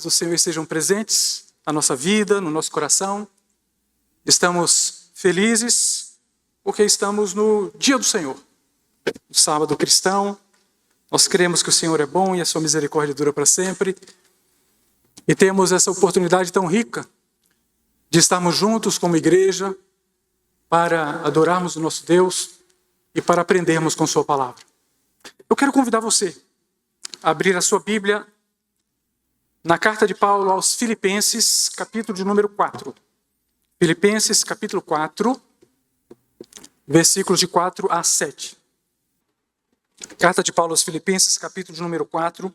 do Senhor estejam presentes na nossa vida, no nosso coração. Estamos felizes porque estamos no dia do Senhor, no sábado cristão. Nós cremos que o Senhor é bom e a sua misericórdia dura para sempre. E temos essa oportunidade tão rica de estarmos juntos como igreja para adorarmos o nosso Deus e para aprendermos com sua palavra. Eu quero convidar você a abrir a sua Bíblia na carta de Paulo aos Filipenses, capítulo de número 4. Filipenses, capítulo 4, versículos de 4 a 7. Carta de Paulo aos Filipenses, capítulo de número 4,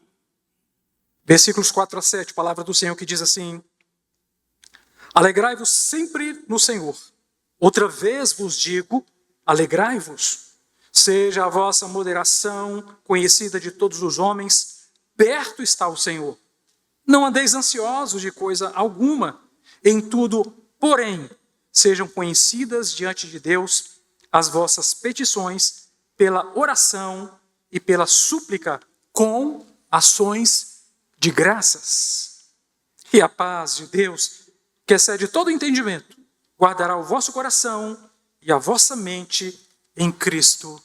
versículos 4 a 7. Palavra do Senhor que diz assim: Alegrai-vos sempre no Senhor. Outra vez vos digo, alegrai-vos. Seja a vossa moderação conhecida de todos os homens, perto está o Senhor. Não andeis ansiosos de coisa alguma, em tudo, porém, sejam conhecidas diante de Deus as vossas petições pela oração e pela súplica com ações de graças. E a paz de Deus, que excede todo entendimento, guardará o vosso coração e a vossa mente em Cristo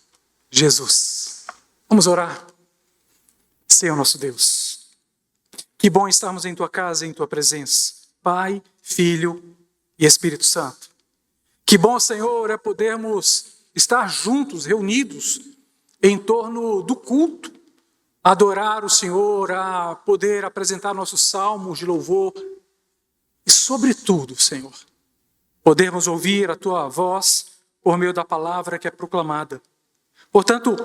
Jesus. Vamos orar. Senhor nosso Deus, que bom estarmos em Tua casa, em Tua presença, Pai, Filho e Espírito Santo. Que bom, Senhor, é podermos estar juntos, reunidos, em torno do culto, adorar o Senhor, a poder apresentar nossos salmos de louvor e, sobretudo, Senhor, podermos ouvir a Tua voz por meio da palavra que é proclamada. Portanto,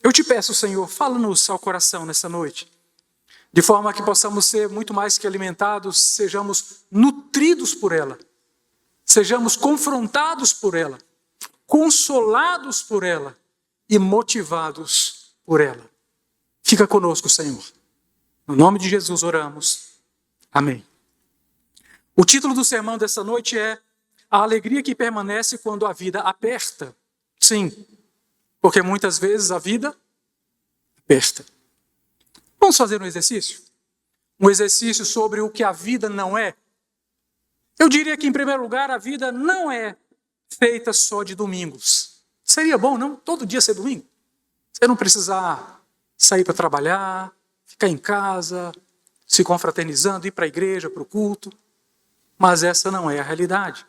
eu te peço, Senhor, fala-nos ao coração nessa noite, de forma que possamos ser muito mais que alimentados, sejamos nutridos por ela, sejamos confrontados por ela, consolados por ela e motivados por ela. Fica conosco, Senhor. No nome de Jesus oramos. Amém. O título do sermão dessa noite é A Alegria que Permanece Quando a Vida Aperta. Sim, porque muitas vezes a vida aperta. Vamos fazer um exercício? Um exercício sobre o que a vida não é. Eu diria que, em primeiro lugar, a vida não é feita só de domingos. Seria bom, não? Todo dia ser domingo. Você não precisar sair para trabalhar, ficar em casa, se confraternizando, ir para a igreja, para o culto. Mas essa não é a realidade.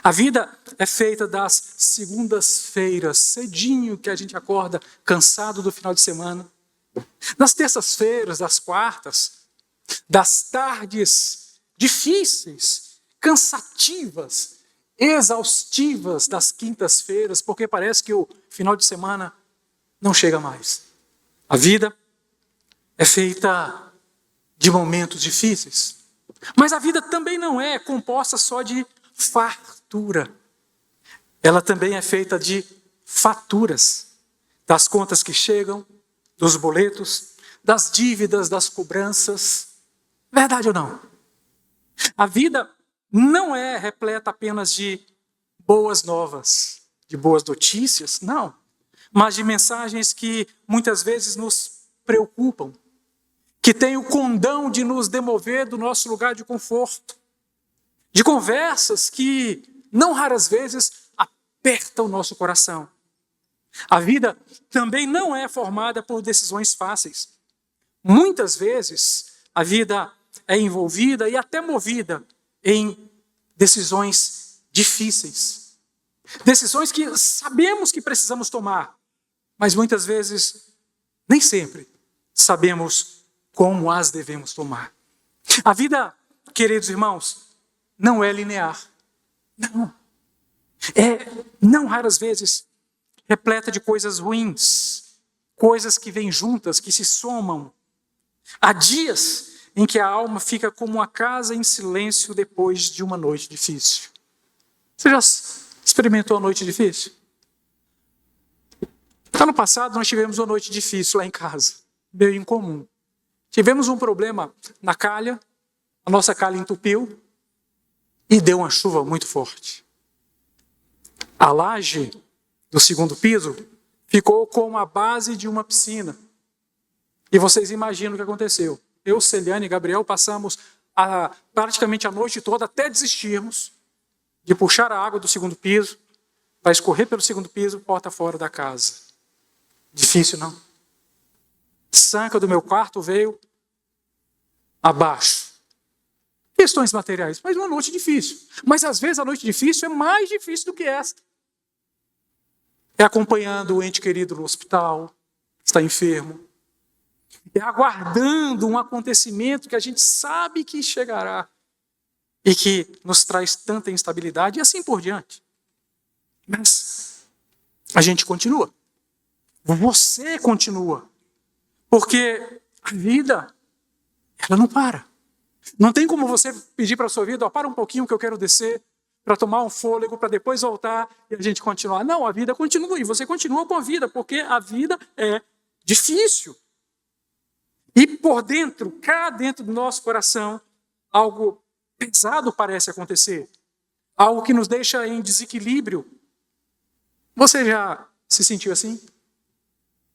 A vida é feita das segundas-feiras, cedinho que a gente acorda cansado do final de semana. Das terças-feiras, das quartas, das tardes difíceis, cansativas, exaustivas das quintas-feiras, porque parece que o final de semana não chega mais. A vida é feita de momentos difíceis, mas a vida também não é composta só de fartura. Ela também é feita de faturas, das contas que chegam, dos boletos, das dívidas, das cobranças. Verdade ou não? A vida não é repleta apenas de boas novas, de boas notícias, não. Mas de mensagens que muitas vezes nos preocupam, que têm o condão de nos demover do nosso lugar de conforto, de conversas que, não raras vezes, apertam o nosso coração. A vida também não é formada por decisões fáceis. Muitas vezes, a vida é envolvida e até movida em decisões difíceis. Decisões que sabemos que precisamos tomar, mas muitas vezes, nem sempre, sabemos como as devemos tomar. A vida, queridos irmãos, não é linear. Não. Não raras vezes, repleta de coisas ruins, coisas que vêm juntas, que se somam. Há dias em que a alma fica como uma casa em silêncio depois de uma noite difícil. Você já experimentou a noite difícil? Ano passado nós tivemos uma noite difícil lá em casa, meio incomum. Tivemos um problema na calha, a nossa calha entupiu e deu uma chuva muito forte. A laje do segundo piso ficou como a base de uma piscina. E vocês imaginam o que aconteceu. eu, Celiane e Gabriel, passamos praticamente a noite toda até desistirmos de puxar a água do segundo piso para escorrer pelo segundo piso, porta fora da casa. Difícil, não? Sanca do meu quarto veio abaixo. Questões materiais, mas uma noite difícil. Mas às vezes a noite difícil é mais difícil do que esta. É acompanhando o ente querido no hospital, está enfermo. É aguardando um acontecimento que a gente sabe que chegará e que nos traz tanta instabilidade e assim por diante. Mas a gente continua. Você continua. Porque a vida, ela não para. Não tem como você pedir para a sua vida, para um pouquinho que eu quero descer, para tomar um fôlego, para depois voltar e a gente continuar. Não, a vida continua e você continua com a vida, porque a vida é difícil. E por dentro, cá dentro do nosso coração, algo pesado parece acontecer. Algo que nos deixa em desequilíbrio. Você já se sentiu assim?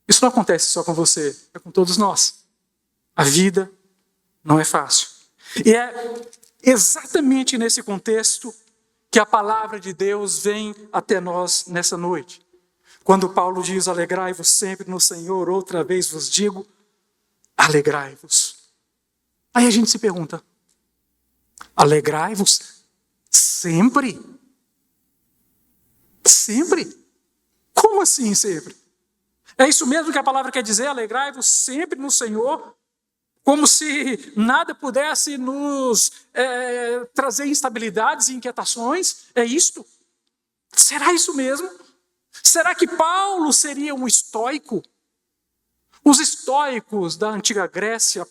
Isso não acontece só com você, é com todos nós. A vida não é fácil. E é exatamente nesse contexto que a palavra de Deus vem até nós nessa noite. Quando Paulo diz, alegrai-vos sempre no Senhor, outra vez vos digo, alegrai-vos. Aí a gente se pergunta, alegrai-vos sempre? Sempre? Como assim sempre? É isso mesmo que a palavra quer dizer, alegrai-vos sempre no Senhor, como se nada pudesse nos trazer instabilidades e inquietações? É isto? Será isso mesmo? Será que Paulo seria um estoico? Os estoicos da antiga Grécia,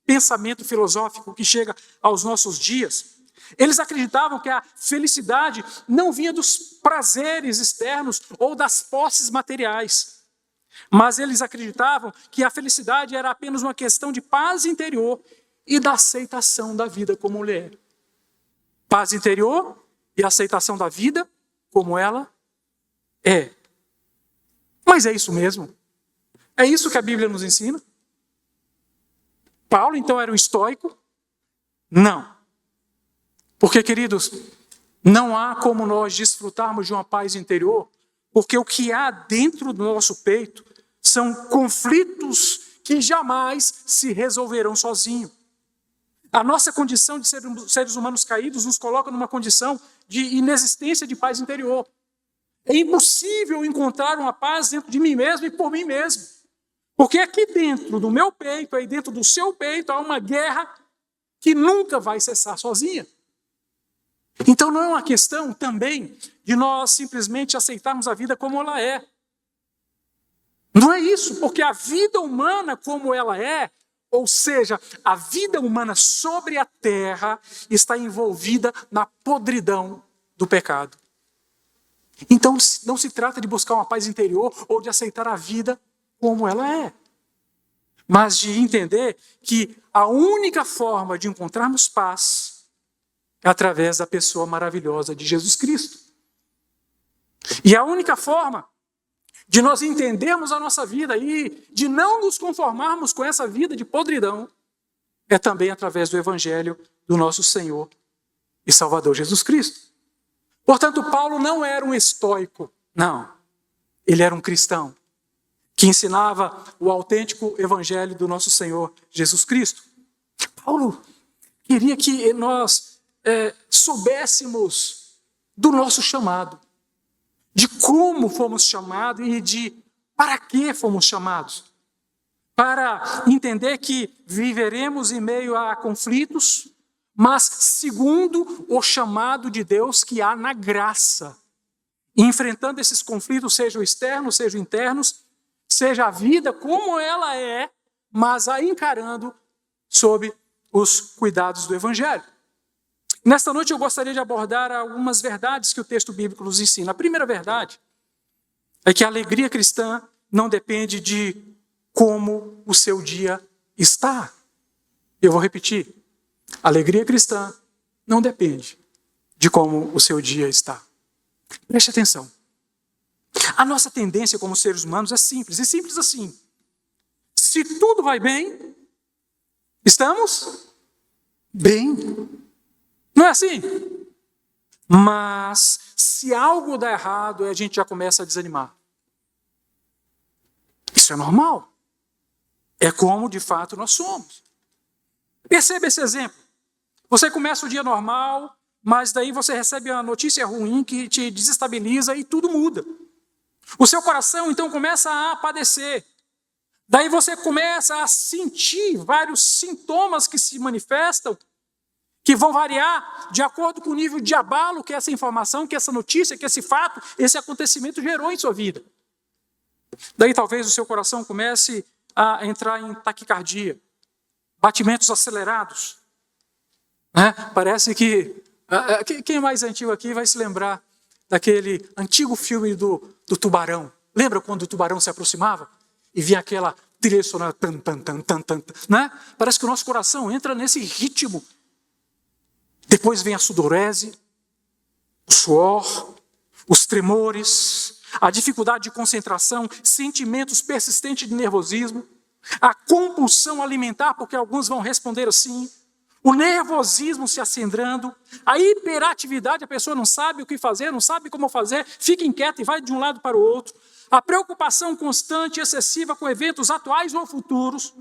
pensamento filosófico que chega aos nossos dias, eles acreditavam que a felicidade não vinha dos prazeres externos ou das posses materiais. Mas eles acreditavam que a felicidade era apenas uma questão de paz interior e da aceitação da vida como ela é. Paz interior e aceitação da vida como ela é. Mas é isso mesmo? É isso que a Bíblia nos ensina? Paulo, então, era um estoico? Não. Porque, queridos, não há como nós desfrutarmos de uma paz interior, porque o que há dentro do nosso peito são conflitos que jamais se resolverão sozinhos. A nossa condição de seres humanos caídos nos coloca numa condição de inexistência de paz interior. É impossível encontrar uma paz dentro de mim mesmo e por mim mesmo. Porque aqui dentro do meu peito, aí dentro do seu peito, há uma guerra que nunca vai cessar sozinha. Então não é uma questão também de nós simplesmente aceitarmos a vida como ela é. Não é isso, porque a vida humana como ela é, ou seja, a vida humana sobre a terra, está envolvida na podridão do pecado. Então não se trata de buscar uma paz interior ou de aceitar a vida como ela é, mas de entender que a única forma de encontrarmos paz é através da pessoa maravilhosa de Jesus Cristo. E a única forma de nós entendermos a nossa vida e de não nos conformarmos com essa vida de podridão é também através do Evangelho do nosso Senhor e Salvador Jesus Cristo. Portanto, Paulo não era um estoico, não. Ele era um cristão que ensinava o autêntico Evangelho do nosso Senhor Jesus Cristo. Paulo queria que nós soubéssemos do nosso chamado, de como fomos chamados e de para que fomos chamados. Para entender que viveremos em meio a conflitos, mas segundo o chamado de Deus que há na graça. E enfrentando esses conflitos, sejam externos, sejam internos, seja a vida como ela é, mas a encarando sob os cuidados do Evangelho. Nesta noite eu gostaria de abordar algumas verdades que o texto bíblico nos ensina. A primeira verdade é que a alegria cristã não depende de como o seu dia está. Eu vou repetir. A alegria cristã não depende de como o seu dia está. Preste atenção. A nossa tendência como seres humanos é simples, e simples assim. Se tudo vai bem, estamos bem. Não é assim? Mas se algo dá errado, a gente já começa a desanimar. Isso é normal. É como de fato nós somos. Perceba esse exemplo. Você começa o dia normal, mas daí você recebe uma notícia ruim que te desestabiliza e tudo muda. O seu coração então começa a padecer. Daí você começa a sentir vários sintomas que se manifestam, que vão variar de acordo com o nível de abalo que essa informação, que essa notícia, que esse fato, esse acontecimento gerou em sua vida. Daí talvez o seu coração comece a entrar em taquicardia, batimentos acelerados. Parece que... Quem é mais antigo aqui vai se lembrar daquele antigo filme do tubarão. Lembra quando o tubarão se aproximava e vinha aquela trilha sonora, tan, tan, tan, tan, tan, né? Parece que o nosso coração entra nesse ritmo. Depois vem a sudorese, o suor, os tremores, a dificuldade de concentração, sentimentos persistentes de nervosismo, a compulsão alimentar, porque alguns vão responder assim, o nervosismo se acendrando, a hiperatividade, a pessoa não sabe o que fazer, não sabe como fazer, fica inquieta e vai de um lado para o outro, a preocupação constante e excessiva com eventos atuais ou futuros,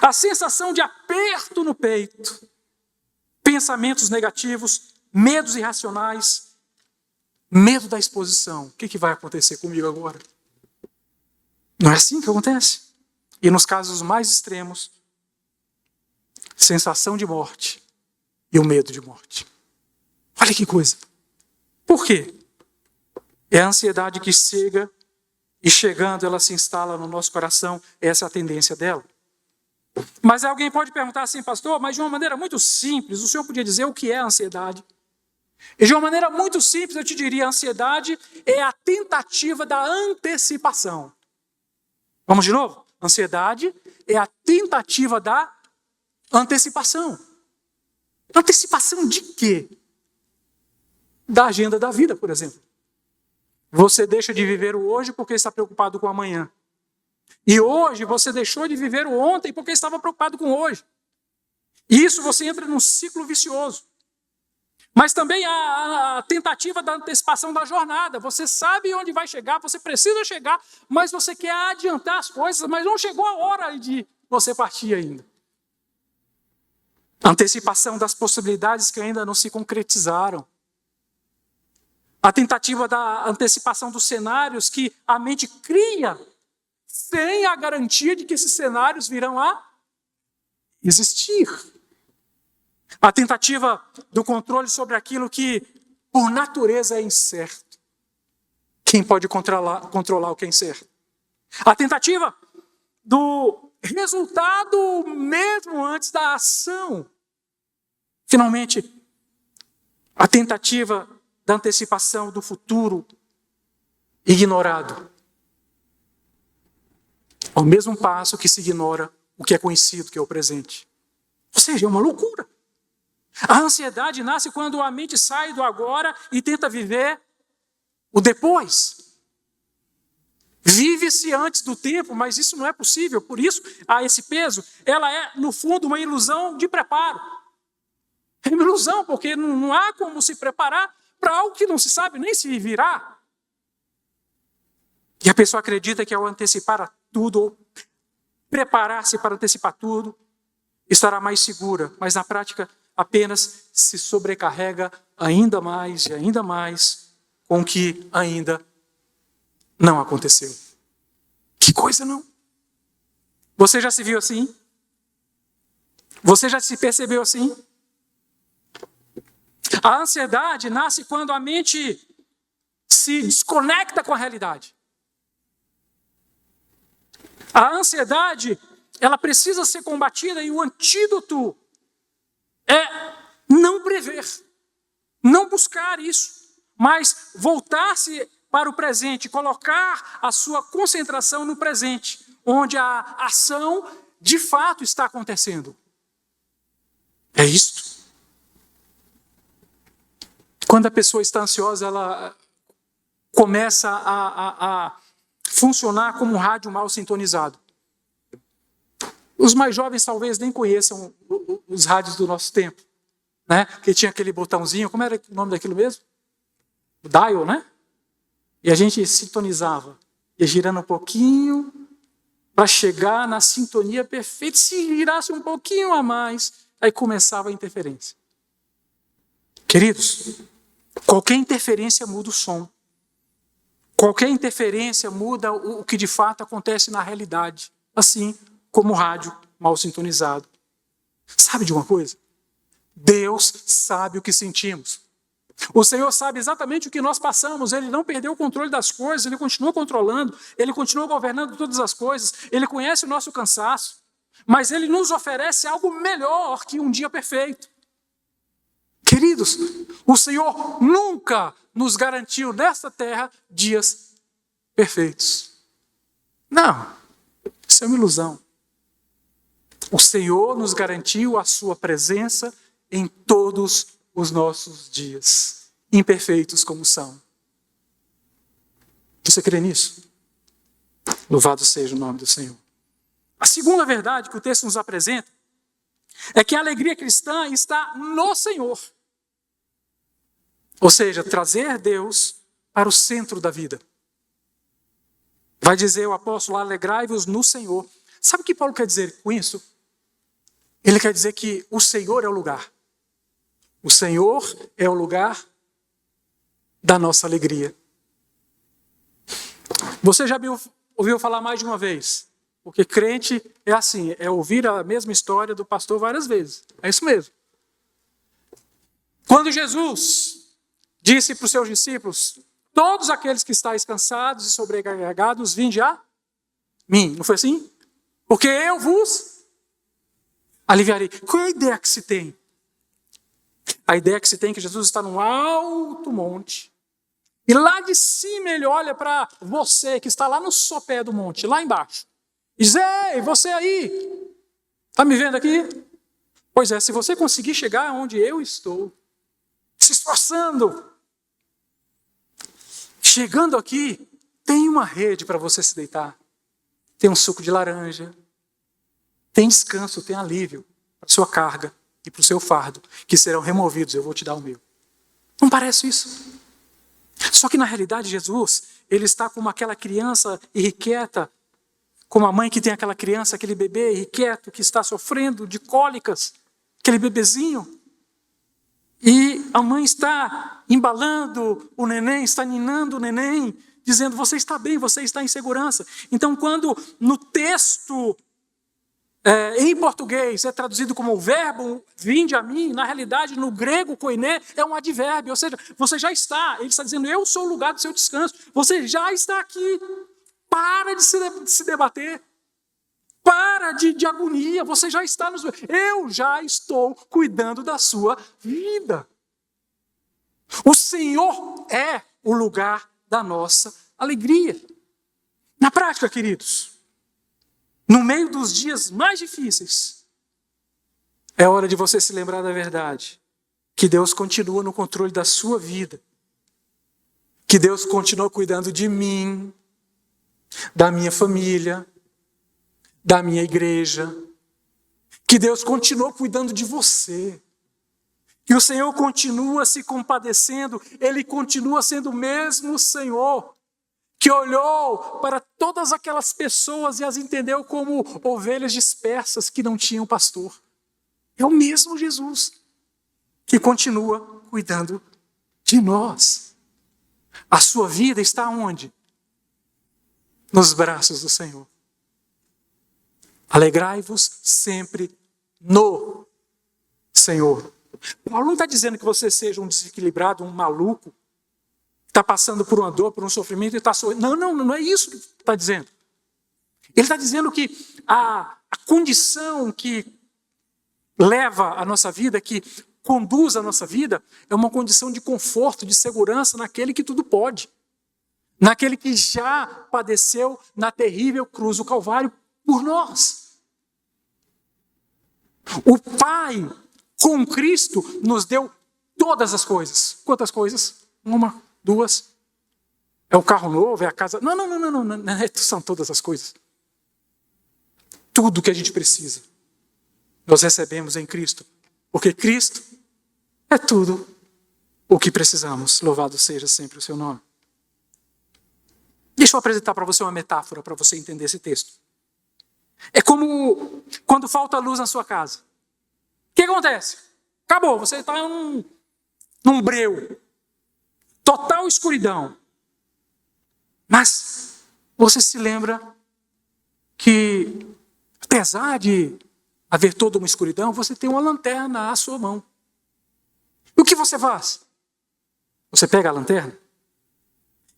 a sensação de aperto no peito, pensamentos negativos, medos irracionais, medo da exposição. O que vai acontecer comigo agora? Não é assim que acontece? E nos casos mais extremos, sensação de morte e o medo de morte. Olha que coisa. Por quê? É a ansiedade que chega e chegando ela se instala no nosso coração. Essa é a tendência dela. Mas alguém pode perguntar assim, pastor, mas de uma maneira muito simples, o senhor podia dizer o que é a ansiedade? E de uma maneira muito simples eu te diria, a ansiedade é a tentativa da antecipação. Vamos de novo? Ansiedade é a tentativa da antecipação. Antecipação de quê? Da agenda da vida, por exemplo. Você deixa de viver o hoje porque está preocupado com o amanhã. E hoje você deixou de viver o ontem porque estava preocupado com o hoje. E isso você entra num ciclo vicioso. Mas também a tentativa da antecipação da jornada. Você sabe onde vai chegar, você precisa chegar, mas você quer adiantar as coisas, mas não chegou a hora de você partir ainda. Antecipação das possibilidades que ainda não se concretizaram. A tentativa da antecipação dos cenários que a mente cria sem a garantia de que esses cenários virão a existir. A tentativa do controle sobre aquilo que, por natureza, é incerto. Quem pode controlar o que é incerto? A tentativa do resultado mesmo antes da ação. Finalmente, a tentativa da antecipação do futuro ignorado. Ao mesmo passo que se ignora o que é conhecido, que é o presente. Ou seja, é uma loucura. A ansiedade nasce quando a mente sai do agora e tenta viver o depois. Vive-se antes do tempo, mas isso não é possível. Por isso, há esse peso. Ela é, no fundo, uma ilusão de preparo. É uma ilusão, porque não há como se preparar para algo que não se sabe nem se virá. E a pessoa acredita que ao antecipar tudo, ou preparar-se para antecipar tudo, estará mais segura, mas na prática apenas se sobrecarrega ainda mais e ainda mais com o que ainda não aconteceu. Que coisa, não? Você já se viu assim? Você já se percebeu assim? A ansiedade nasce quando a mente se desconecta com a realidade. A ansiedade, ela precisa ser combatida e o antídoto é não prever, não buscar isso, mas voltar-se para o presente, colocar a sua concentração no presente, onde a ação de fato está acontecendo. É isto. Quando a pessoa está ansiosa, ela começa a funcionar como um rádio mal sintonizado. Os mais jovens talvez nem conheçam os rádios do nosso tempo, né? Que tinha aquele botãozinho, como era o nome daquilo mesmo? O dial, né? E a gente sintonizava, ia girando um pouquinho para chegar na sintonia perfeita. Se girasse um pouquinho a mais, aí começava a interferência. Queridos, qualquer interferência muda o som. Qualquer interferência muda o que de fato acontece na realidade. Assim como o rádio mal sintonizado. Sabe de uma coisa? Deus sabe o que sentimos. O Senhor sabe exatamente o que nós passamos. Ele não perdeu o controle das coisas, Ele continua controlando, Ele continua governando todas as coisas, Ele conhece o nosso cansaço, mas Ele nos oferece algo melhor que um dia perfeito. Queridos, o Senhor nunca nos garantiu nesta terra dias perfeitos. Não, isso é uma ilusão. O Senhor nos garantiu a sua presença em todos os nossos dias, imperfeitos como são. Você crê nisso? Louvado seja o nome do Senhor. A segunda verdade que o texto nos apresenta é que a alegria cristã está no Senhor. Ou seja, trazer Deus para o centro da vida. Vai dizer o apóstolo, alegrai-vos no Senhor. Sabe o que Paulo quer dizer com isso? Ele quer dizer que o Senhor é o lugar. O Senhor é o lugar da nossa alegria. Você já ouviu falar mais de uma vez? Porque crente é assim, é ouvir a mesma história do pastor várias vezes. É isso mesmo. Quando Jesus disse para os seus discípulos, todos aqueles que estáis cansados e sobrecarregados, vinde a mim. Não foi assim? Porque eu vos aliviarei. Qual é a ideia que se tem? A ideia que se tem é que Jesus está num alto monte. E lá de cima ele olha para você que está lá no sopé do monte, lá embaixo. E diz, ei, você aí, está me vendo aqui? Pois é, se você conseguir chegar onde eu estou, se esforçando, chegando aqui, tem uma rede para você se deitar. Tem um suco de laranja. Tem descanso, tem alívio para a sua carga e para o seu fardo, que serão removidos, eu vou te dar o meu. Não parece isso? Só que na realidade Jesus, ele está como aquela criança irrequieta, como a mãe que tem aquela criança, aquele bebê irrequieto que está sofrendo de cólicas, aquele bebezinho. E a mãe está embalando o neném, está ninando o neném, dizendo, você está bem, você está em segurança. Então quando no texto em português é traduzido como o verbo vinde a mim, na realidade no grego koiné é um advérbio, ou seja, você já está, ele está dizendo eu sou o lugar do seu descanso, você já está aqui, para de se debater, para de agonia, você já está nos... Eu já estou cuidando da sua vida. O Senhor é o lugar da nossa alegria. Na prática, queridos, no meio dos dias mais difíceis, é hora de você se lembrar da verdade, que Deus continua no controle da sua vida, que Deus continua cuidando de mim, da minha família, da minha igreja, que Deus continua cuidando de você, que o Senhor continua se compadecendo, Ele continua sendo o mesmo Senhor, que olhou para todas aquelas pessoas e as entendeu como ovelhas dispersas que não tinham pastor. É o mesmo Jesus que continua cuidando de nós. A sua vida está onde? Nos braços do Senhor. Alegrai-vos sempre no Senhor. Paulo não está dizendo que você seja um desequilibrado, um maluco, está passando por uma dor, por um sofrimento e está sorrindo. Não é isso que está dizendo. Ele está dizendo que a condição que leva a nossa vida, que conduz a nossa vida, é uma condição de conforto, de segurança naquele que tudo pode. Naquele que já padeceu na terrível cruz do Calvário por nós. O Pai, com Cristo, nos deu todas as coisas. Quantas coisas? 1, 2. É o carro novo, é a casa... Não, são todas as coisas. tudo que a gente precisa nós recebemos em Cristo, porque Cristo é tudo o que precisamos. Louvado seja sempre o seu nome. Deixa eu apresentar para você uma metáfora para você entender esse texto. É como quando falta luz na sua casa. O que acontece? Acabou, você está num breu. Total escuridão. Mas você se lembra que, apesar de haver toda uma escuridão, você tem uma lanterna à sua mão. E o que você faz? Você pega a lanterna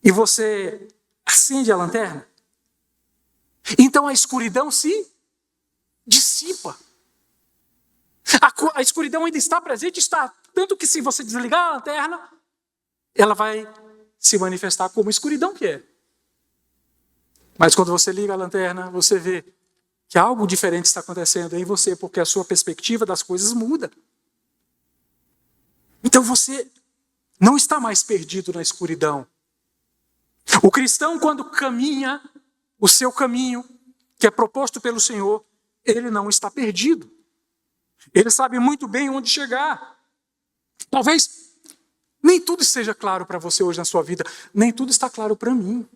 e você acende a lanterna. Então a escuridão se dissipa. A escuridão ainda está presente, tanto que se você desligar a lanterna, ela vai se manifestar como escuridão que é. Mas quando você liga a lanterna, você vê que algo diferente está acontecendo em você, porque a sua perspectiva das coisas muda. Então você não está mais perdido na escuridão. O cristão, quando caminha o seu caminho, que é proposto pelo Senhor, ele não está perdido. Ele sabe muito bem onde chegar. Talvez nem tudo esteja claro para você hoje na sua vida, nem tudo está claro para mim.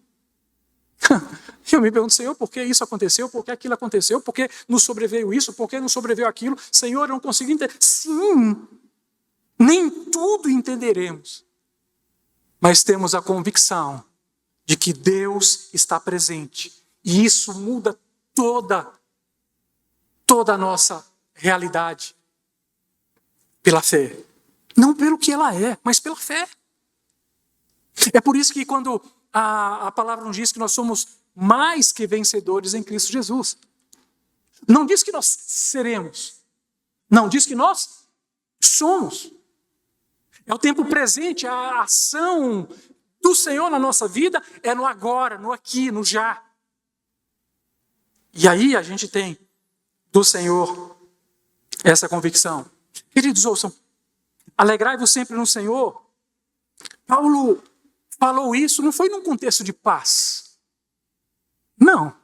Eu me pergunto, Senhor, por que isso aconteceu? Por que aquilo aconteceu? Por que nos sobreveio isso? Por que nos sobreveio aquilo? Senhor, eu não consigo entender. Sim, nem tudo entenderemos. Mas temos a convicção de que Deus está presente. E isso muda toda a nossa realidade. Pela fé. Não pelo que ela é, mas pela fé. É por isso que quando a palavra nos diz que nós somos mais que vencedores em Cristo Jesus. Não diz que nós seremos. Não, diz que nós somos. É o tempo presente, a ação do Senhor na nossa vida é no agora, no aqui, no já. E aí a gente tem do Senhor essa convicção. Queridos, ouçam, alegrai-vos sempre no Senhor. Paulo falou isso, não foi num contexto de paz. Não.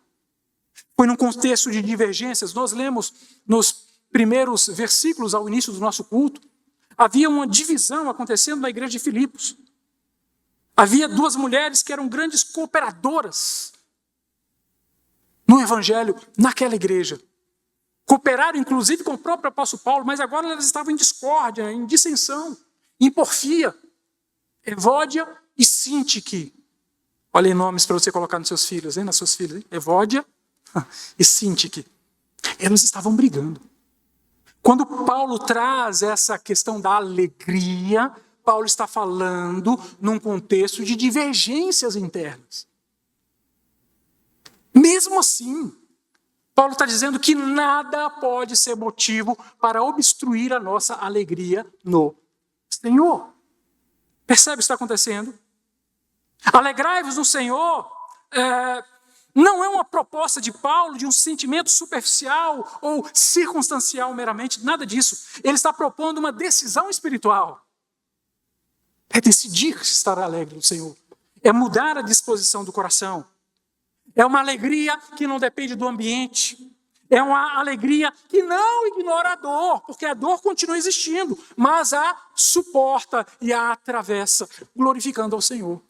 Foi num contexto de divergências. Nós lemos nos primeiros versículos ao início do nosso culto, havia uma divisão acontecendo na igreja de Filipos. Havia duas mulheres que eram grandes cooperadoras no evangelho, naquela igreja. Cooperaram, inclusive, com o próprio apóstolo Paulo, mas agora elas estavam em discórdia, em dissensão, em porfia. Evódia e Sintique. Olhem nomes para você colocar nos seus filhos, hein? Nas suas filhas. Hein? Evódia e Sintique. Elas estavam brigando. Quando Paulo traz essa questão da alegria, Paulo está falando num contexto de divergências internas. Mesmo assim, Paulo está dizendo que nada pode ser motivo para obstruir a nossa alegria no Senhor. Percebe o que está acontecendo? Alegrai-vos no Senhor não é uma proposta de Paulo de um sentimento superficial ou circunstancial meramente, nada disso. Ele está propondo uma decisão espiritual. É decidir estar alegre no Senhor. É mudar a disposição do coração. É uma alegria que não depende do ambiente. É uma alegria que não ignora a dor, porque a dor continua existindo, mas a suporta e a atravessa, glorificando ao Senhor.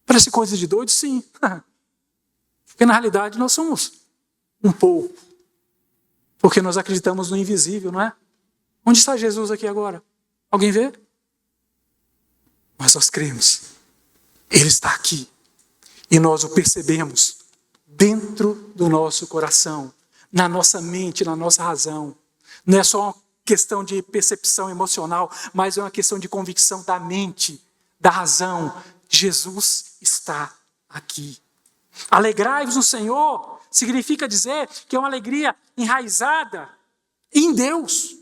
Parece coisa de doido? Sim. Porque na realidade nós somos um pouco. Porque nós acreditamos no invisível, não é? Onde está Jesus aqui agora? Alguém vê? Mas nós cremos. Ele está aqui. E nós o percebemos dentro do nosso coração, na nossa mente, na nossa razão. Não é só uma questão de percepção emocional, mas é uma questão de convicção da mente, da razão. Jesus está aqui. Alegrai-vos no Senhor significa dizer que é uma alegria enraizada em Deus,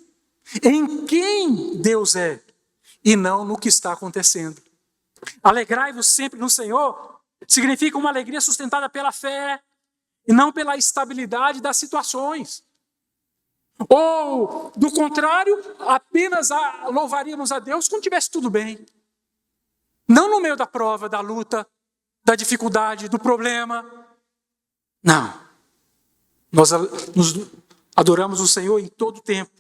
em quem Deus é, e não no que está acontecendo. Alegrai-vos sempre no Senhor significa uma alegria sustentada pela fé e não pela estabilidade das situações. Ou, do contrário, apenas louvaríamos a Deus quando tivesse tudo bem. Não no meio da prova, da luta, da dificuldade, do problema. Não. Nós adoramos o Senhor em todo o tempo.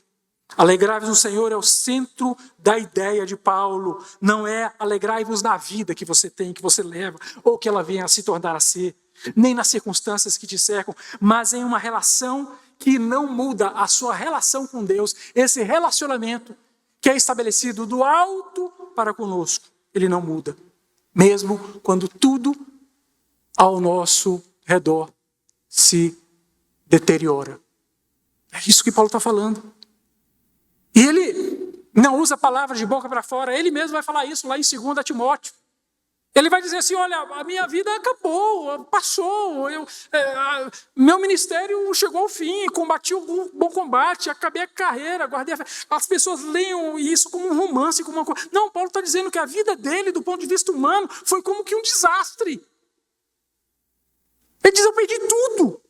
Alegrai-vos no Senhor é o centro da ideia de Paulo. Não é alegrai-vos na vida que você tem, que você leva, ou que ela venha a se tornar a ser, nem nas circunstâncias que te cercam, mas em uma relação que não muda a sua relação com Deus. Esse relacionamento que é estabelecido do alto para conosco, ele não muda. Mesmo quando tudo ao nosso redor se deteriora. É isso que Paulo está falando. E ele não usa palavras de boca para fora, ele mesmo vai falar isso lá em 2 Timóteo. Ele vai dizer assim, olha, a minha vida acabou, passou, meu ministério chegou ao fim, combati o bom combate, acabei a carreira, guardei a fé. As pessoas leem isso como um romance, como uma coisa. Não, Paulo está dizendo que a vida dele, do ponto de vista humano, foi como que um desastre. Ele diz, eu perdi tudo.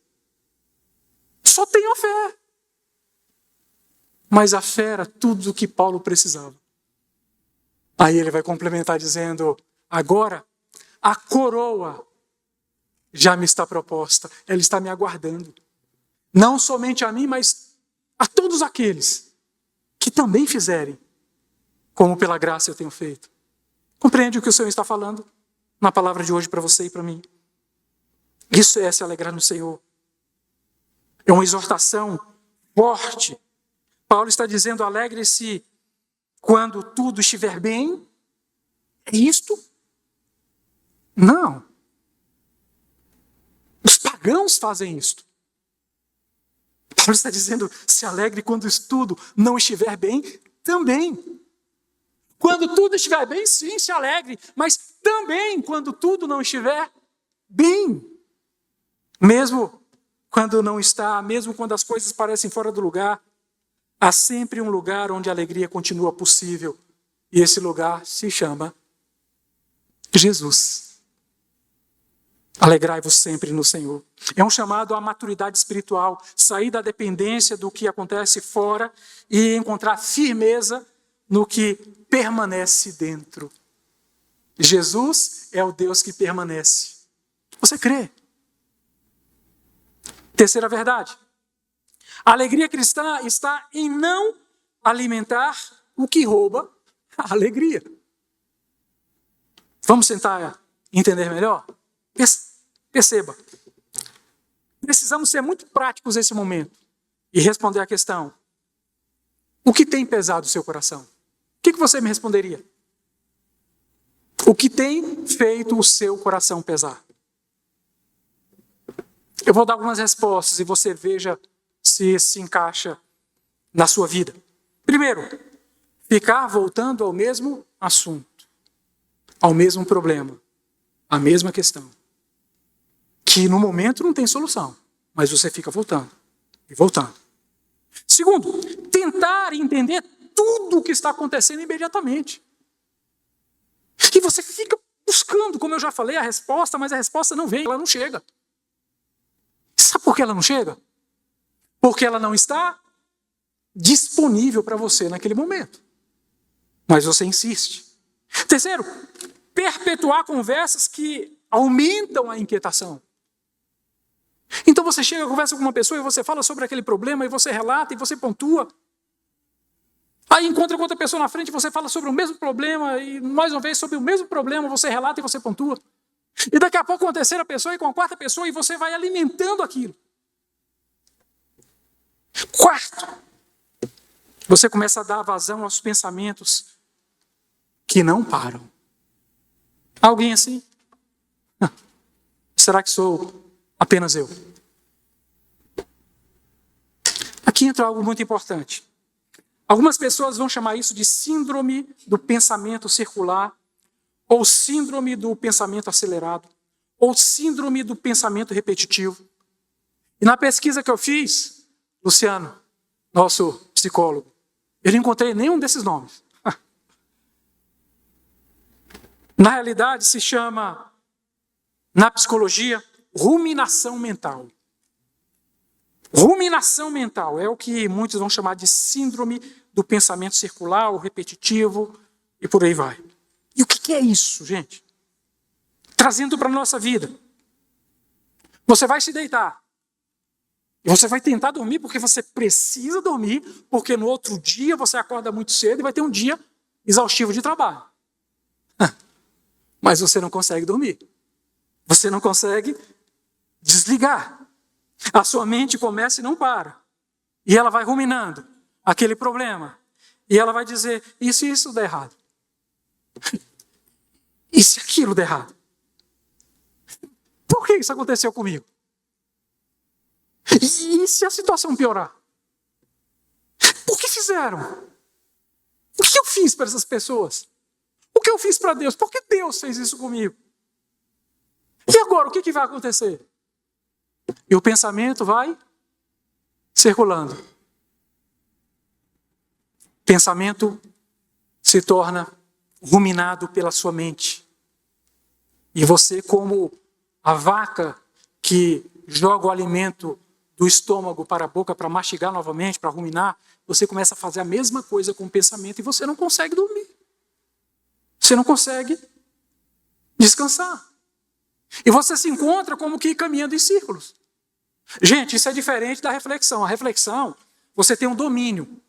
Só tenho a fé. Mas a fé era tudo o que Paulo precisava. Aí ele vai complementar dizendo, agora a coroa já me está proposta, ela está me aguardando. Não somente a mim, mas a todos aqueles que também fizerem, como pela graça eu tenho feito. Compreende o que o Senhor está falando na palavra de hoje para você e para mim? Isso é se alegrar no Senhor. É uma exortação forte. Paulo está dizendo, alegre-se quando tudo estiver bem. É isto? Não. Os pagãos fazem isto. Paulo está dizendo, se alegre quando tudo não estiver bem, também. Quando tudo estiver bem, sim, se alegre. Mas também quando tudo não estiver bem. Mesmo quando não está, mesmo quando as coisas parecem fora do lugar, há sempre um lugar onde a alegria continua possível. E esse lugar se chama Jesus. Alegrai-vos sempre no Senhor. É um chamado à maturidade espiritual, sair da dependência do que acontece fora e encontrar firmeza no que permanece dentro. Jesus é o Deus que permanece. Você crê? Terceira verdade. A alegria cristã está em não alimentar o que rouba a alegria. Vamos tentar entender melhor? Perceba. Precisamos ser muito práticos nesse momento e responder à questão: o que tem pesado o seu coração? O que você me responderia? O que tem feito o seu coração pesar? Eu vou dar algumas respostas e você veja se encaixa na sua vida. Primeiro, ficar voltando ao mesmo assunto, ao mesmo problema, à mesma questão, que no momento não tem solução, mas você fica voltando e voltando. Segundo, tentar entender tudo o que está acontecendo imediatamente. E você fica buscando, como eu já falei, a resposta, mas a resposta não vem, ela não chega. Sabe por que ela não chega? Porque ela não está disponível para você naquele momento. Mas você insiste. Terceiro, perpetuar conversas que aumentam a inquietação. Então você chega, conversa com uma pessoa e você fala sobre aquele problema, e você relata, e você pontua. Aí encontra com outra pessoa na frente, você fala sobre o mesmo problema, e mais uma vez sobre o mesmo problema, você relata e você pontua. E daqui a pouco com a terceira pessoa e com a quarta pessoa, e você vai alimentando aquilo. Quarto, você começa a dar vazão aos pensamentos que não param. Alguém assim? Será que sou apenas eu? Aqui entra algo muito importante. Algumas pessoas vão chamar isso de síndrome do pensamento circular, ou síndrome do pensamento acelerado, ou síndrome do pensamento repetitivo. E na pesquisa que eu fiz, Luciano, nosso psicólogo, eu não encontrei nenhum desses nomes. Na realidade, se chama, na psicologia, ruminação mental. Ruminação mental é o que muitos vão chamar de síndrome do pensamento circular, ou repetitivo, e por aí vai. E o que é isso, gente? Trazendo para a nossa vida. Você vai se deitar. E você vai tentar dormir porque você precisa dormir, porque no outro dia você acorda muito cedo e vai ter um dia exaustivo de trabalho. Mas você não consegue dormir. Você não consegue desligar. A sua mente começa e não para. E ela vai ruminando aquele problema. E ela vai dizer, e se isso der errado? E se aquilo der errado? Por que isso aconteceu comigo? E se a situação piorar? Por que fizeram? O que eu fiz para essas pessoas? O que eu fiz para Deus? Por que Deus fez isso comigo? E agora, o que vai acontecer? E o pensamento vai circulando. Pensamento se torna ruminado pela sua mente. E você, como a vaca que joga o alimento do estômago para a boca para mastigar novamente, para ruminar, você começa a fazer a mesma coisa com o pensamento e você não consegue dormir. Você não consegue descansar. E você se encontra como que caminhando em círculos. Gente, isso é diferente da reflexão. A reflexão, você tem um domínio.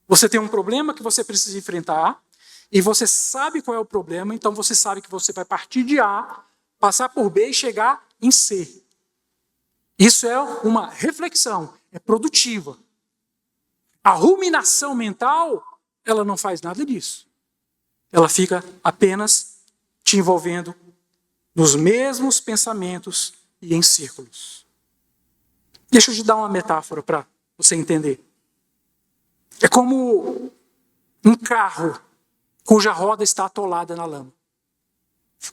Você tem um problema que você precisa enfrentar e você sabe qual é o problema, então você sabe que você vai partir de A, passar por B e chegar em C. Isso é uma reflexão, é produtiva. A ruminação mental, ela não faz nada disso. Ela fica apenas te envolvendo nos mesmos pensamentos e em círculos. Deixa eu te dar uma metáfora para você entender. É como um carro cuja roda está atolada na lama.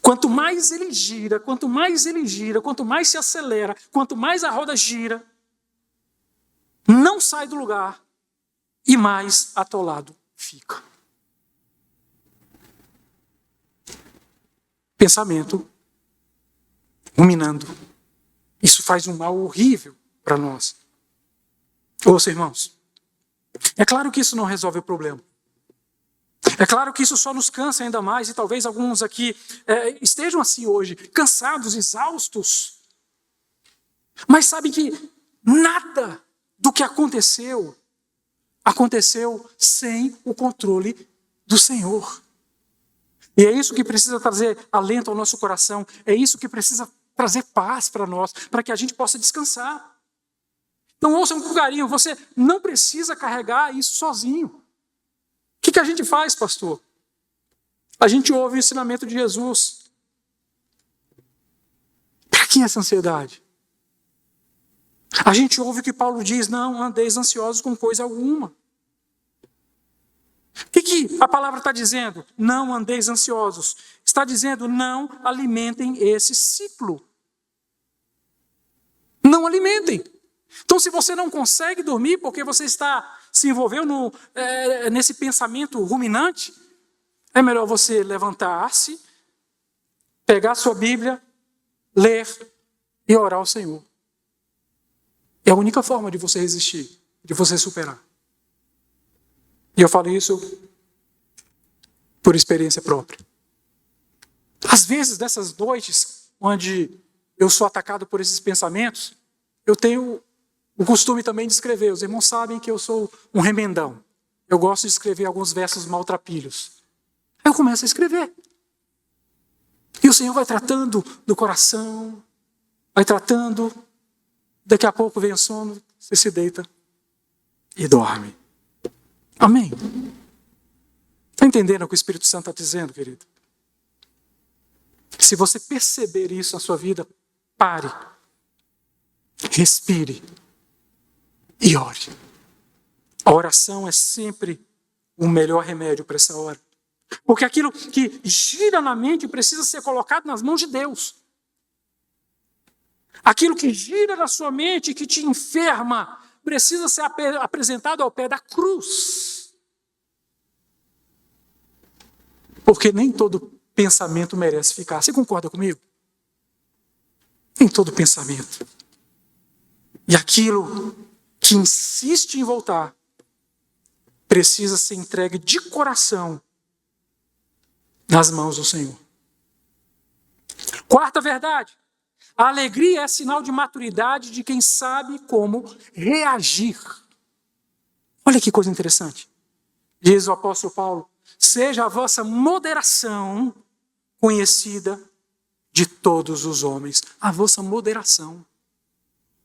Quanto mais ele gira, quanto mais se acelera, quanto mais a roda gira, não sai do lugar e mais atolado fica. Pensamento ruminando. Isso faz um mal horrível para nós. Ouça, irmãos. É claro que isso não resolve o problema. É claro que isso só nos cansa ainda mais, e talvez alguns aqui estejam assim hoje, cansados, exaustos. Mas sabem que nada do que aconteceu sem o controle do Senhor. E é isso que precisa trazer alento ao nosso coração, é isso que precisa trazer paz para nós, para que a gente possa descansar. Então ouçam com carinho, você não precisa carregar isso sozinho. O que a gente faz, pastor? A gente ouve o ensinamento de Jesus. Para que essa ansiedade? A gente ouve o que Paulo diz, não andeis ansiosos com coisa alguma. O que a palavra está dizendo? Não andeis ansiosos. Está dizendo, não alimentem esse ciclo. Não alimentem. Então, se você não consegue dormir porque você se envolveu nesse pensamento ruminante, é melhor você levantar-se, pegar sua Bíblia, ler e orar ao Senhor. É a única forma de você resistir, de você superar. E eu falo isso por experiência própria. Às vezes, nessas noites onde eu sou atacado por esses pensamentos, eu tenho o costume também de escrever. Os irmãos sabem que eu sou um remendão. Eu gosto de escrever alguns versos maltrapilhos. Aí eu começo a escrever. E o Senhor vai tratando do coração, vai tratando. Daqui a pouco vem o sono, você se deita e dorme. Amém? Está entendendo o que o Espírito Santo está dizendo, querido? Se você perceber isso na sua vida, pare, respire e ore. A oração é sempre o melhor remédio para essa hora. Porque aquilo que gira na mente precisa ser colocado nas mãos de Deus. Aquilo que gira na sua mente, que te enferma, precisa ser apresentado ao pé da cruz. Porque nem todo pensamento merece ficar. Você concorda comigo? Nem todo pensamento. E aquilo que insiste em voltar precisa ser entregue de coração nas mãos do Senhor. Quarta verdade. A alegria é sinal de maturidade de quem sabe como reagir. Olha que coisa interessante. Diz o apóstolo Paulo: seja a vossa moderação conhecida de todos os homens. A vossa moderação.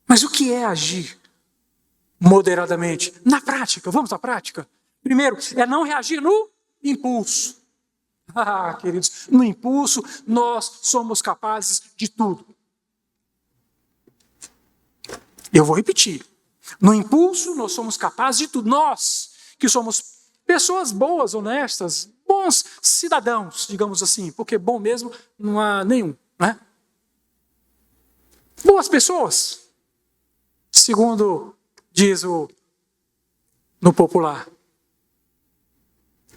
Mas o que é agir moderadamente? Na prática, vamos à prática. Primeiro, é não reagir no impulso. Ah, queridos, no impulso nós somos capazes de tudo. Eu vou repetir. No impulso nós somos capazes de tudo. Nós, que somos pessoas boas, honestas, bons cidadãos, digamos assim, porque bom mesmo não há nenhum, né? Boas pessoas, segundo diz no popular.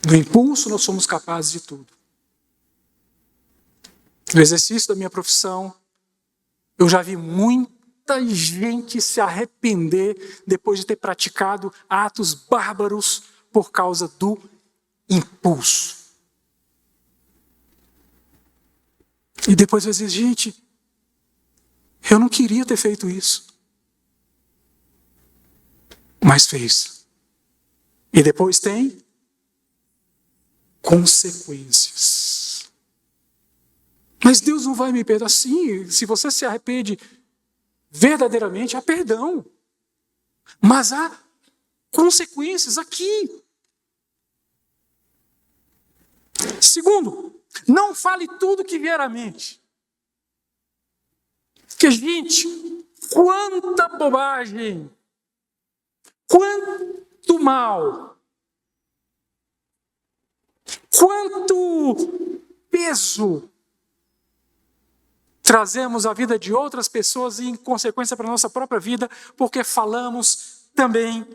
No impulso nós somos capazes de tudo. No exercício da minha profissão, eu já vi muita gente se arrepender depois de ter praticado atos bárbaros por causa do impulso. E depois vai dizer, gente, eu não queria ter feito isso. Mas fez. E depois tem consequências. Mas Deus não vai me perdoar. Sim, se você se arrepende verdadeiramente, há perdão. Mas há consequências aqui. Segundo, não fale tudo que vier à mente. Porque, gente, quanta bobagem, quanto mal, quanto peso trazemos à vida de outras pessoas e, em consequência, para a nossa própria vida, porque falamos também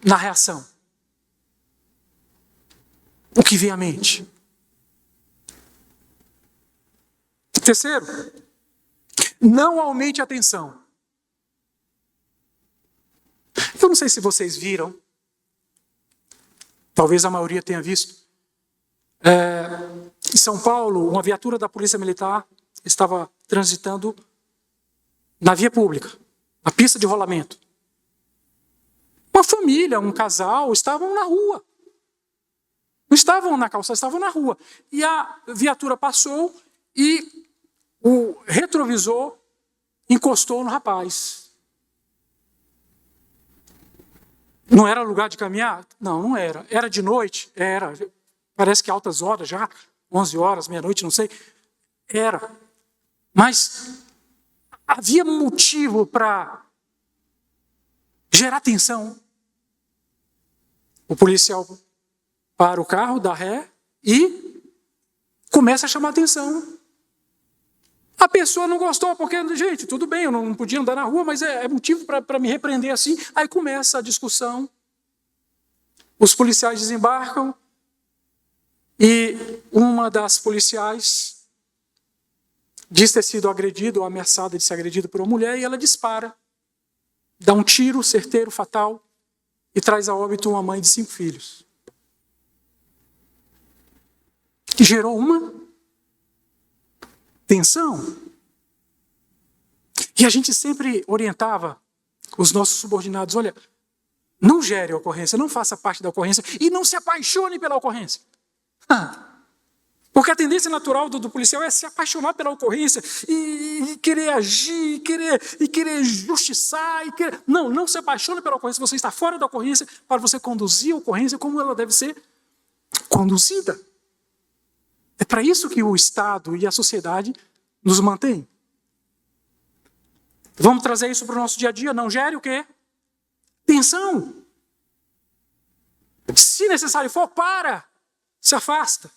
na reação. O que vem à mente. Terceiro, não aumente a tensão. Eu não sei se vocês viram, talvez a maioria tenha visto, em São Paulo, uma viatura da Polícia Militar estava transitando na via pública, na pista de rolamento. Uma família, um casal, estavam na rua. Não estavam na calçada, estavam na rua. E a viatura passou e o retrovisor encostou no rapaz. Não era lugar de caminhar? Não, não era. Era de noite? Era. Parece que altas horas já, 11 horas, meia-noite, não sei. Era. Mas havia motivo para gerar tensão. O policial para o carro, dá ré e começa a chamar atenção. A pessoa não gostou, porque, gente, tudo bem, eu não podia andar na rua, mas é motivo para me repreender assim. Aí começa a discussão. Os policiais desembarcam e uma das policiais diz ter sido agredida ou ameaçada de ser agredida por uma mulher e ela dispara, dá um tiro certeiro, fatal e traz a óbito uma mãe de 5 filhos. Que gerou uma tensão. E a gente sempre orientava os nossos subordinados, olha, não gere a ocorrência, não faça parte da ocorrência e não se apaixone pela ocorrência. Porque a tendência natural do policial é se apaixonar pela ocorrência e querer agir, e querer justiçar. Não se apaixone pela ocorrência, você está fora da ocorrência para você conduzir a ocorrência como ela deve ser conduzida. É para isso que o Estado e a sociedade nos mantêm. Vamos trazer isso para o nosso dia a dia. Não gere o quê? Tensão. Se necessário for, se afasta.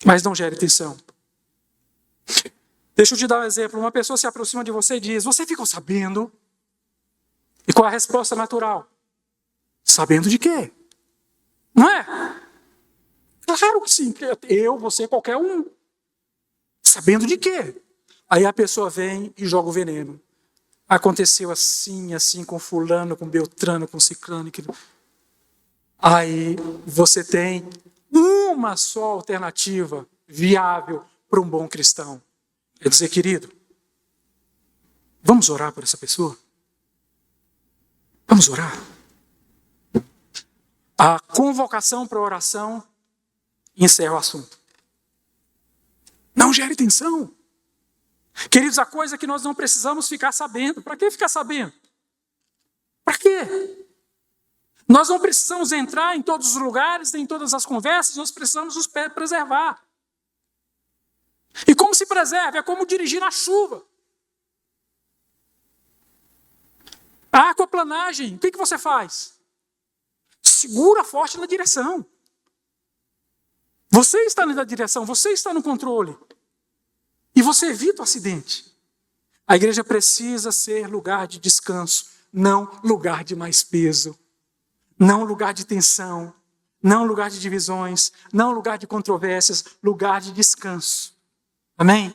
Mas não gere tensão. Deixa eu te dar um exemplo. Uma pessoa se aproxima de você e diz, você ficou sabendo? E qual é a resposta natural? Sabendo de quê? Não é? Claro que sim, eu, você, qualquer um. Sabendo de quê? Aí a pessoa vem e joga o veneno. Aconteceu assim, assim, com fulano, com beltrano, com ciclano. Aí você tem uma só alternativa viável para um bom cristão é dizer, querido, vamos orar por essa pessoa? Vamos orar. A convocação para a oração encerra o assunto. Não gere tensão. Queridos, a coisa que nós não precisamos ficar sabendo. Para que ficar sabendo? Para quê? Nós não precisamos entrar em todos os lugares, em todas as conversas, nós precisamos nos preservar. E como se preserva? É como dirigir na chuva. A aquaplanagem, o que você faz? Segura forte na direção. Você está na direção, você está no controle. E você evita o acidente. A igreja precisa ser lugar de descanso, não lugar de mais peso. Não lugar de tensão, não lugar de divisões, não lugar de controvérsias, lugar de descanso. Amém?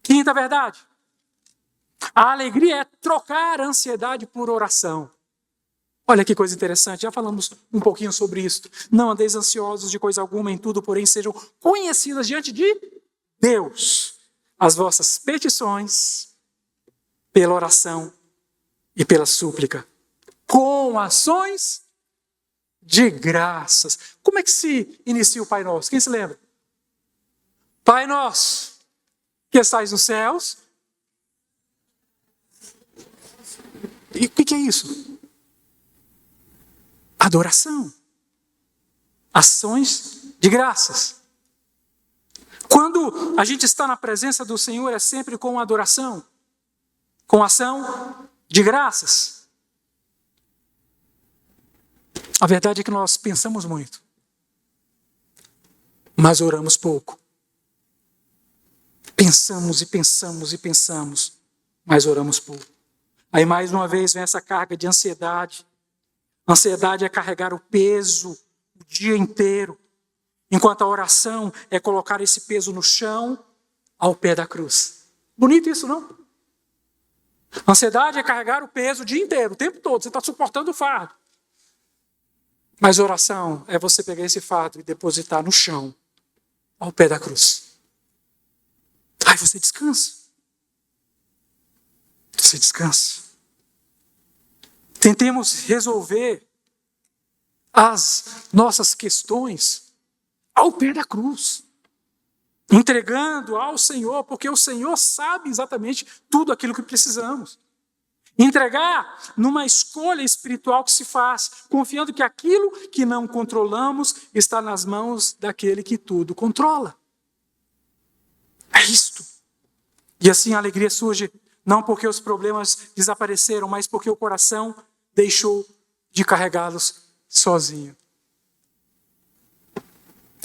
Quinta verdade. A alegria é trocar a ansiedade por oração. Olha que coisa interessante, já falamos um pouquinho sobre isso. Não andeis ansiosos de coisa alguma, em tudo, porém, sejam conhecidas diante de Deus as vossas petições pela oração e pela súplica, com ações de graças. Como é que se inicia o Pai Nosso? Quem se lembra? Pai Nosso, que estais nos céus. E o que é isso? Adoração. Ações de graças. Quando a gente está na presença do Senhor, é sempre com adoração, com ação de graças. A verdade é que nós pensamos muito, mas oramos pouco. Pensamos e pensamos e pensamos, mas oramos pouco. Aí mais uma vez vem essa carga de ansiedade. Ansiedade é carregar o peso o dia inteiro, enquanto a oração é colocar esse peso no chão, ao pé da cruz. Bonito isso, não? Ansiedade é carregar o peso o dia inteiro, o tempo todo, você está suportando o fardo. Mas oração é você pegar esse fardo e depositar no chão, ao pé da cruz. Aí você descansa. Você descansa. Tentemos resolver as nossas questões ao pé da cruz, entregando ao Senhor, porque o Senhor sabe exatamente tudo aquilo que precisamos. Entregar numa escolha espiritual que se faz, confiando que aquilo que não controlamos está nas mãos daquele que tudo controla. É isto. E assim a alegria surge não porque os problemas desapareceram, mas porque o coração deixou de carregá-los sozinho.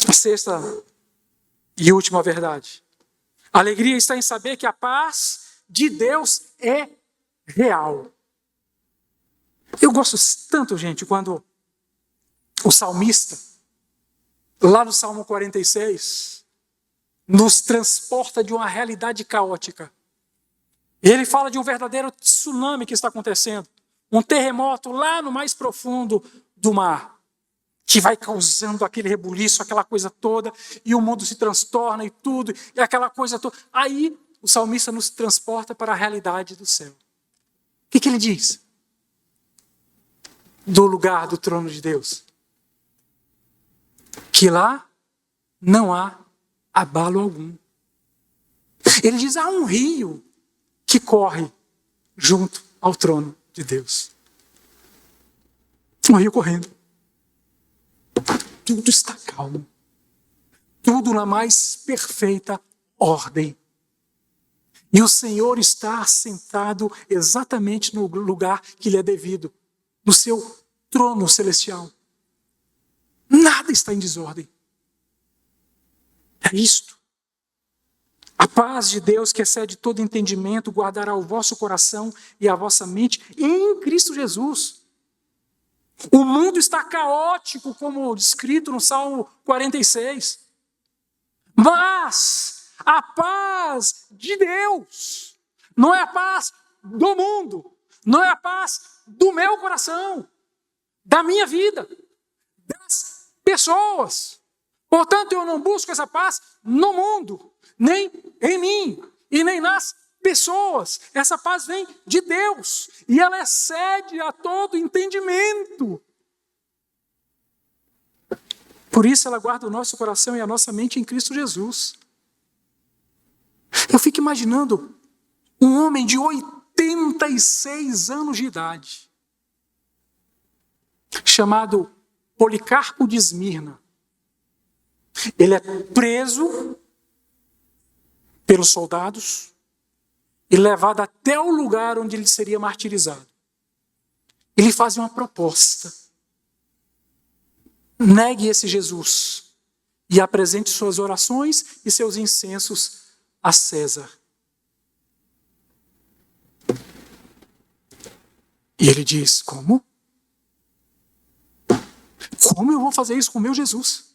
A sexta e última verdade. A alegria está em saber que a paz de Deus é real. Eu gosto tanto, gente, quando o salmista, lá no Salmo 46, nos transporta de uma realidade caótica. Ele fala de um verdadeiro tsunami que está acontecendo. Um terremoto lá no mais profundo do mar, que vai causando aquele rebuliço, aquela coisa toda, e o mundo se transtorna e tudo, e aquela coisa toda. Aí o salmista nos transporta para a realidade do céu. O que ele diz? Do lugar do trono de Deus. Que lá não há abalo algum. Ele diz, há um rio que corre junto ao trono de Deus. Um rio correndo. Tudo está calmo. Tudo na mais perfeita ordem. E o Senhor está assentado exatamente no lugar que lhe é devido, no seu trono celestial. Nada está em desordem. É isto. A paz de Deus, que excede todo entendimento, guardará o vosso coração e a vossa mente em Cristo Jesus. O mundo está caótico, como descrito no Salmo 46. Mas a paz de Deus não é a paz do mundo, não é a paz do meu coração, da minha vida, das pessoas. Portanto, eu não busco essa paz no mundo, nem em mim, e nem nas pessoas. Essa paz vem de Deus, e ela excede a todo entendimento. Por isso ela guarda o nosso coração e a nossa mente em Cristo Jesus. Eu fico imaginando um homem de 86 anos de idade, chamado Policarpo de Esmirna. Ele é preso pelos soldados e levado até o lugar onde ele seria martirizado. Ele faz uma proposta: negue esse Jesus e apresente suas orações e seus incensos a César. E ele diz: como? Como eu vou fazer isso com o meu Jesus?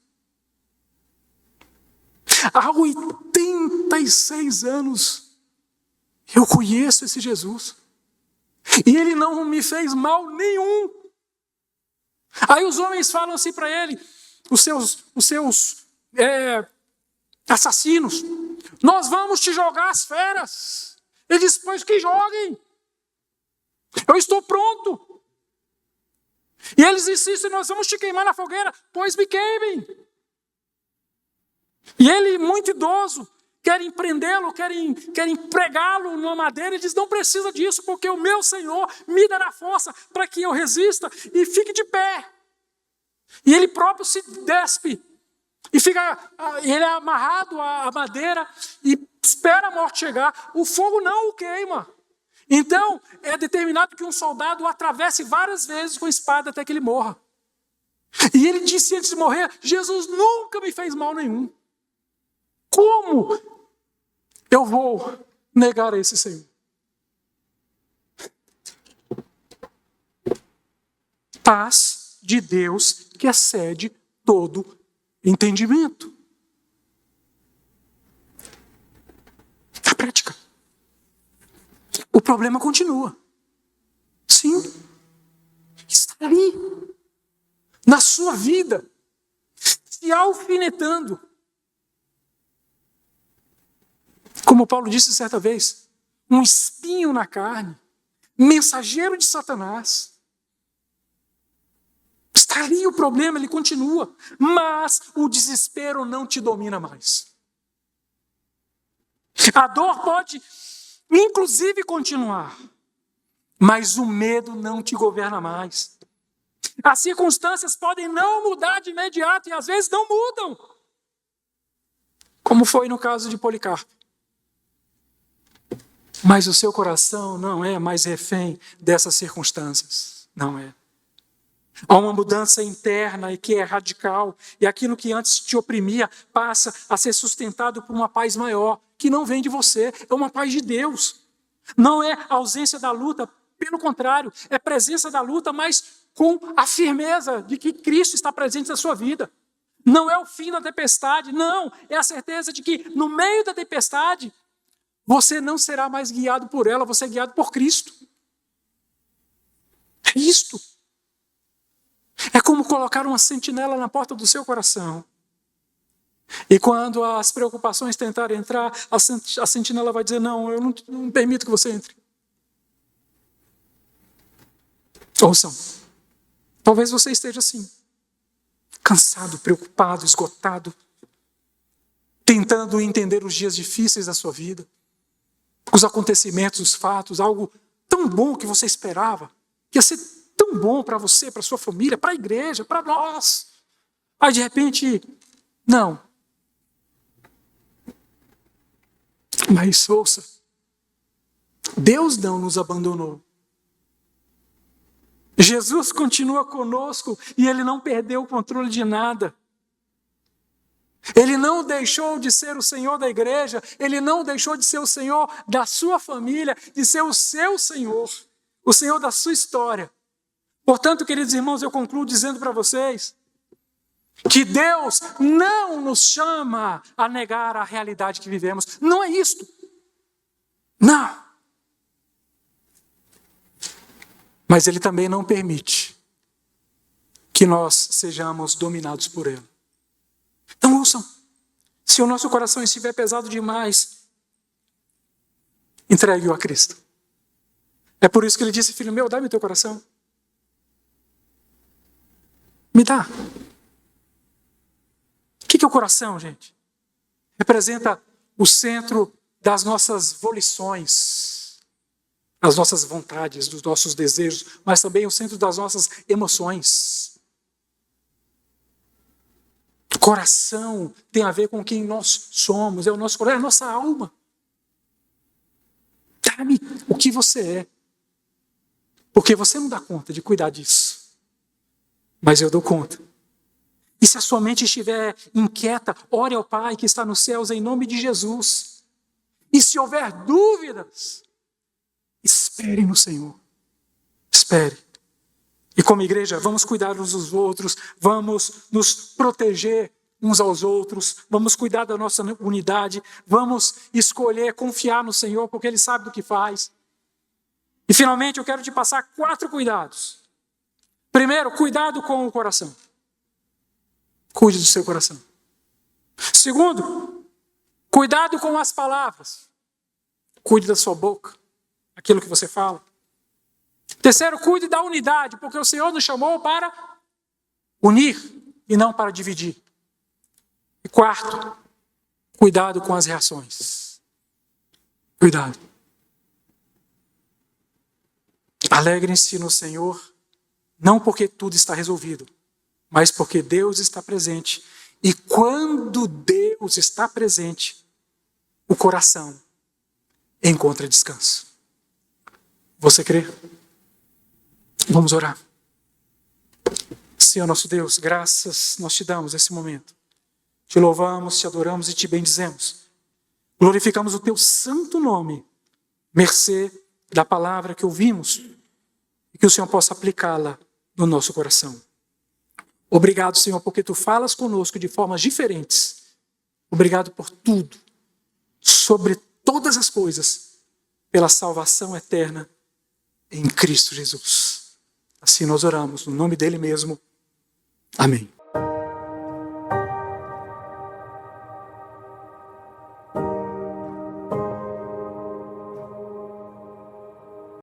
Há 86 anos eu conheço esse Jesus. E ele não me fez mal nenhum. Aí os homens falam assim para ele, os seus assassinos: nós vamos te jogar às feras. Ele diz: pois que joguem. Eu estou pronto. E eles insistem: nós vamos te queimar na fogueira. Pois me queimem. E ele, muito idoso, querem prendê-lo, querem pregá-lo numa madeira. Ele diz: não precisa disso, porque o meu Senhor me dará força para que eu resista e fique de pé. E ele próprio se despe e ele é amarrado à madeira e espera a morte chegar. O fogo não o queima. Então é determinado que um soldado o atravesse várias vezes com a espada até que ele morra. E ele disse antes de morrer: Jesus nunca me fez mal nenhum. Como eu vou negar a esse Senhor? Paz de Deus que excede todo entendimento. Na prática, o problema continua. Sim, está ali, na sua vida, se alfinetando. Como Paulo disse certa vez, um espinho na carne, mensageiro de Satanás. Está ali o problema, ele continua. Mas o desespero não te domina mais. A dor pode, inclusive, continuar. Mas o medo não te governa mais. As circunstâncias podem não mudar de imediato e às vezes não mudam. Como foi no caso de Policarpo. Mas o seu coração não é mais refém dessas circunstâncias. Não é. Há uma mudança interna e que é radical. E aquilo que antes te oprimia passa a ser sustentado por uma paz maior, que não vem de você, é uma paz de Deus. Não é ausência da luta, pelo contrário, é presença da luta, mas com a firmeza de que Cristo está presente na sua vida. Não é o fim da tempestade, não. É a certeza de que no meio da tempestade, você não será mais guiado por ela, você é guiado por Cristo. É isto. É como colocar uma sentinela na porta do seu coração. E quando as preocupações tentarem entrar, a sentinela vai dizer: não, eu não permito que você entre. Ouçam, talvez você esteja assim, cansado, preocupado, esgotado, tentando entender os dias difíceis da sua vida, os acontecimentos, os fatos, algo tão bom que você esperava, que ia ser tão bom para você, para sua família, para a igreja, para nós. Aí de repente, não. Mas ouça, Deus não nos abandonou. Jesus continua conosco e Ele não perdeu o controle de nada. Ele não deixou de ser o Senhor da igreja, Ele não deixou de ser o Senhor da sua família, de ser o seu Senhor, o Senhor da sua história. Portanto, queridos irmãos, eu concluo dizendo para vocês que Deus não nos chama a negar a realidade que vivemos. Não é isto. Não. Mas Ele também não permite que nós sejamos dominados por Ele. Então ouçam, se o nosso coração estiver pesado demais, entregue-o a Cristo. É por isso que ele disse, filho meu, dá-me o teu coração. Me dá. O que é o coração, gente? Representa o centro das nossas volições, das nossas vontades, dos nossos desejos, mas também o centro das nossas emoções. O coração tem a ver com quem nós somos, é o nosso coração, é a nossa alma. Dá-me o que você é. Porque você não dá conta de cuidar disso. Mas eu dou conta. E se a sua mente estiver inquieta, ore ao Pai que está nos céus em nome de Jesus. E se houver dúvidas, espere no Senhor. Espere. E como igreja, vamos cuidar uns dos outros, vamos nos proteger uns aos outros, vamos cuidar da nossa unidade, vamos escolher confiar no Senhor, porque Ele sabe do que faz. E finalmente eu quero te passar 4 cuidados. Primeiro, cuidado com o coração. Cuide do seu coração. Segundo, cuidado com as palavras. Cuide da sua boca, aquilo que você fala. Terceiro, cuide da unidade, porque o Senhor nos chamou para unir e não para dividir. E quarto, cuidado com as reações. Cuidado. Alegrem-se no Senhor, não porque tudo está resolvido, mas porque Deus está presente. E quando Deus está presente, o coração encontra descanso. Você crê? Vamos orar. Senhor nosso Deus, graças nós te damos nesse momento. Te louvamos, te adoramos e te bendizemos. Glorificamos o teu santo nome, mercê da palavra que ouvimos, e que o Senhor possa aplicá-la no nosso coração. Obrigado, Senhor, porque tu falas conosco de formas diferentes. Obrigado por tudo, sobre todas as coisas, pela salvação eterna em Cristo Jesus. Assim nós oramos, no nome dele mesmo. Amém.